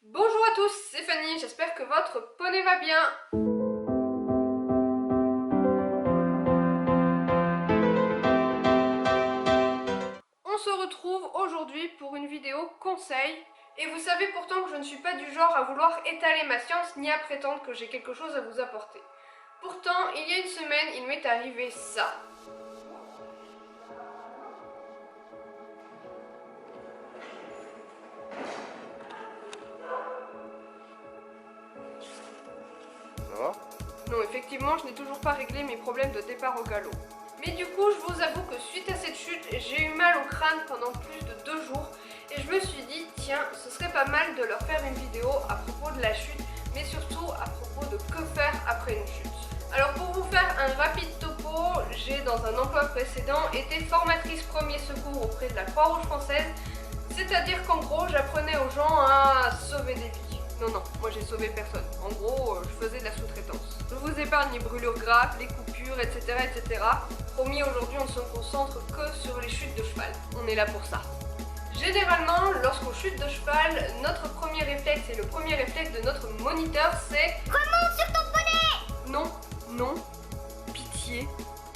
Bonjour à tous, c'est Fanny, j'espère que votre poney va bien. On se retrouve aujourd'hui pour une vidéo conseil. Et vous savez pourtant que je ne suis pas du genre à vouloir étaler ma science ni à prétendre que j'ai quelque chose à vous apporter. Pourtant, il y a une semaine, il m'est arrivé ça. Ça va? Non, effectivement, je n'ai toujours pas réglé mes problèmes de départ au galop. Mais du coup, je vous avoue que suite à cette chute, j'ai eu mal au crâne pendant plus de 2 jours. Et je me suis dit, tiens, ce serait pas mal de leur faire une vidéo à propos de la chute, mais surtout à propos de que faire après une chute. Alors pour vous faire un rapide topo, j'ai dans un emploi précédent été formatrice premier secours auprès de la Croix-Rouge française. C'est-à-dire qu'en gros, j'apprenais aux gens à sauver des vies. Non, moi j'ai sauvé personne. En gros, je faisais de la sous-traitance. Je vous épargne les brûlures graves, les coupures, etc. etc. Promis, aujourd'hui on ne se concentre que sur les chutes de cheval. On est là pour ça. Généralement, lorsqu'on chute de cheval, notre premier réflexe et le premier réflexe de notre moniteur, c'est remonte sur ton poney. Non, pitié,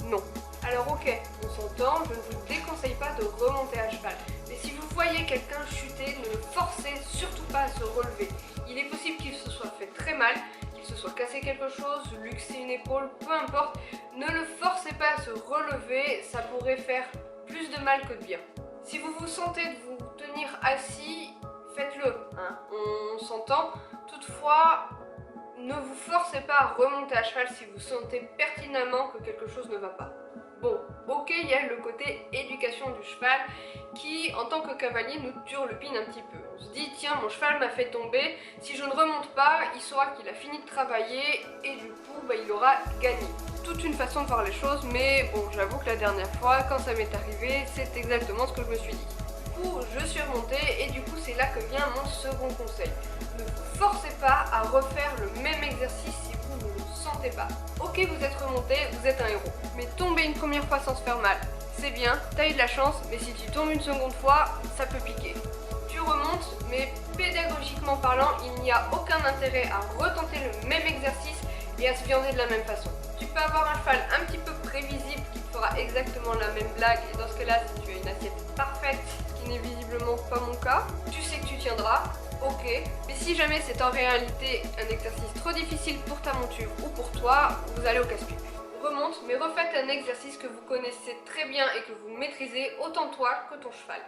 non. Alors ok, on s'entend, je ne vous déconseille pas de remonter à cheval. Mais si vous voyez quelqu'un chuter, ne le forcez surtout pas à se relever. Il est possible qu'il se soit fait très mal, qu'il se soit cassé quelque chose, luxé une épaule, peu importe. Ne le forcez pas à se relever, ça pourrait faire plus de mal que de bien. Si vous vous sentez de vous tenir assis, faites-le, hein, on s'entend. Toutefois, ne vous forcez pas à remonter à cheval si vous sentez pertinemment que quelque chose ne va pas. Bon, ok, il y a le côté éducation du cheval qui, en tant que cavalier, nous turlupine un petit peu. On se dit, tiens, mon cheval m'a fait tomber, si je ne remonte pas, il saura qu'il a fini de travailler et du coup, il aura gagné. Toute une façon de voir les choses, mais bon, j'avoue que la dernière fois, quand ça m'est arrivé, c'est exactement ce que je me suis dit. Du coup, je suis remontée et du coup, c'est là que vient mon second conseil. Ne vous forcez pas à refaire le même exercice si vous ne le sentez pas. Ok, vous êtes remonté, vous êtes un héros. Mais tomber une première fois sans se faire mal, c'est bien, t'as eu de la chance, mais si tu tombes une seconde fois, ça peut piquer. Tu remontes, mais pédagogiquement parlant, il n'y a aucun intérêt à retenter le même exercice et à se viander de la même façon. Tu peux avoir un cheval un petit peu prévisible qui te fera exactement la même blague, et dans ce cas-là, si tu as une assiette parfaite, ce qui n'est visiblement pas mon cas, tu sais que tu tiendras. Ok, mais si jamais c'est en réalité un exercice trop difficile pour ta monture ou pour toi, vous allez au casse-pipe. Remonte, mais refaites un exercice que vous connaissez très bien et que vous maîtrisez autant toi que ton cheval.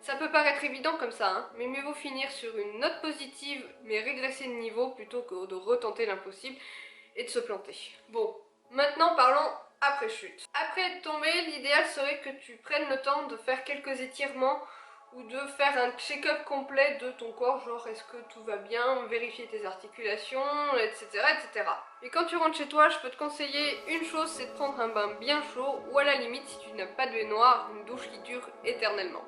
Ça peut paraître évident comme ça, hein, mais mieux vaut finir sur une note positive mais régresser de niveau plutôt que de retenter l'impossible et de se planter. Bon, maintenant parlons après chute. Après être tombé, l'idéal serait que tu prennes le temps de faire quelques étirements ou de faire un check-up complet de ton corps, genre est-ce que tout va bien, vérifier tes articulations, etc., etc. Et quand tu rentres chez toi, je peux te conseiller une chose, c'est de prendre un bain bien chaud, ou à la limite, si tu n'as pas de baignoire, une douche qui dure éternellement.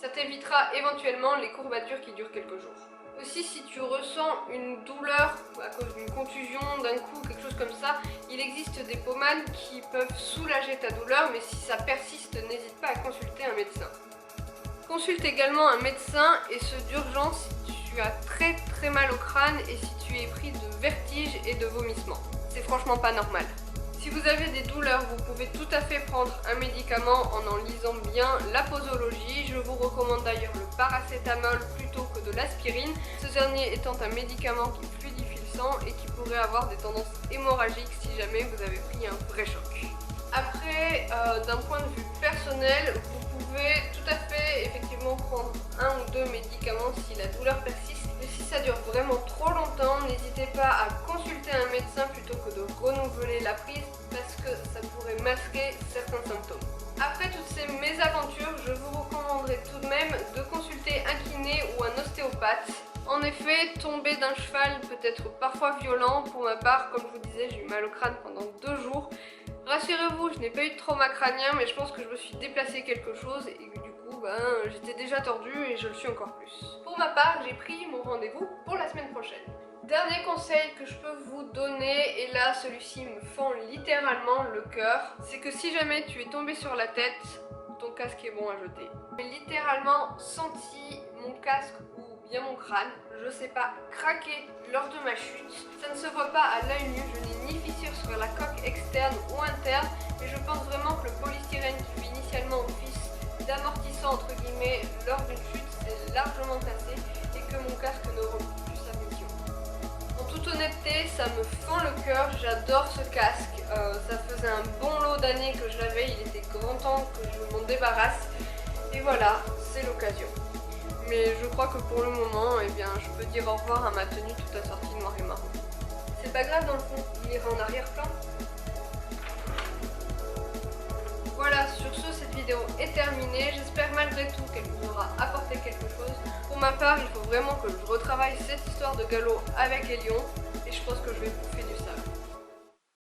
Ça t'évitera éventuellement les courbatures qui durent quelques jours. Aussi, si tu ressens une douleur à cause d'une contusion, d'un coup, quelque chose comme ça, il existe des pommades qui peuvent soulager ta douleur, mais si ça persiste, n'hésite pas à consulter un médecin. Consulte également un médecin et ce d'urgence si tu as très mal au crâne et si tu es pris de vertiges et de vomissements. C'est franchement pas normal. Si vous avez des douleurs, vous pouvez tout à fait prendre un médicament en lisant bien la posologie. Je vous recommande d'ailleurs le paracétamol plutôt que de l'aspirine, ce dernier étant un médicament qui fluidifie le sang et qui pourrait avoir des tendances hémorragiques si jamais vous avez pris un vrai choc. Après, d'un point de vue personnel, vous pouvez tout à fait effectivement prendre un ou deux médicaments si la douleur persiste. Mais si ça dure vraiment trop longtemps, n'hésitez pas à consulter un médecin plutôt que de renouveler la prise parce que ça pourrait masquer certains symptômes. Après toutes ces mésaventures, je vous recommanderais tout de même de consulter un kiné ou un ostéopathe. En effet, tomber d'un cheval peut être parfois violent. Pour ma part, comme je vous disais, j'ai eu mal au crâne pendant 2 jours. Rassurez-vous, je n'ai pas eu de trauma crânien, mais je pense que je me suis déplacé quelque chose et que du coup, j'étais déjà tordue et je le suis encore plus. Pour ma part, j'ai pris mon rendez-vous pour la semaine prochaine. Dernier conseil que je peux vous donner, et là celui-ci me fend littéralement le cœur, c'est que si jamais tu es tombé sur la tête, ton casque est bon à jeter. J'ai littéralement senti mon casque ou bien mon crâne, je sais pas, craquer lors de ma chute. Ça ne se voit pas à l'œil nu, je n'ai ni fissure sur la coque externe ou interne, mais je pense vraiment que le polystyrène qui fut initialement office d'amortissant entre guillemets lors d'une chute s'est largement cassé et que mon casque ne remplit plus sa mission. En toute honnêteté, ça me fend le cœur, j'adore ce casque, ça faisait un bon lot d'années que je l'avais, il était grand temps que je m'en débarrasse et voilà, c'est l'occasion. Mais je crois que pour le moment, eh bien, je peux dire au revoir à ma tenue toute assortie noir et marron. C'est pas grave dans le fond, il ira en arrière-plan. Voilà, sur ce, cette vidéo est terminée. J'espère malgré tout qu'elle vous aura apporté quelque chose. Pour ma part, il faut vraiment que je retravaille cette histoire de galop avec Elion. Et je pense que je vais vous faire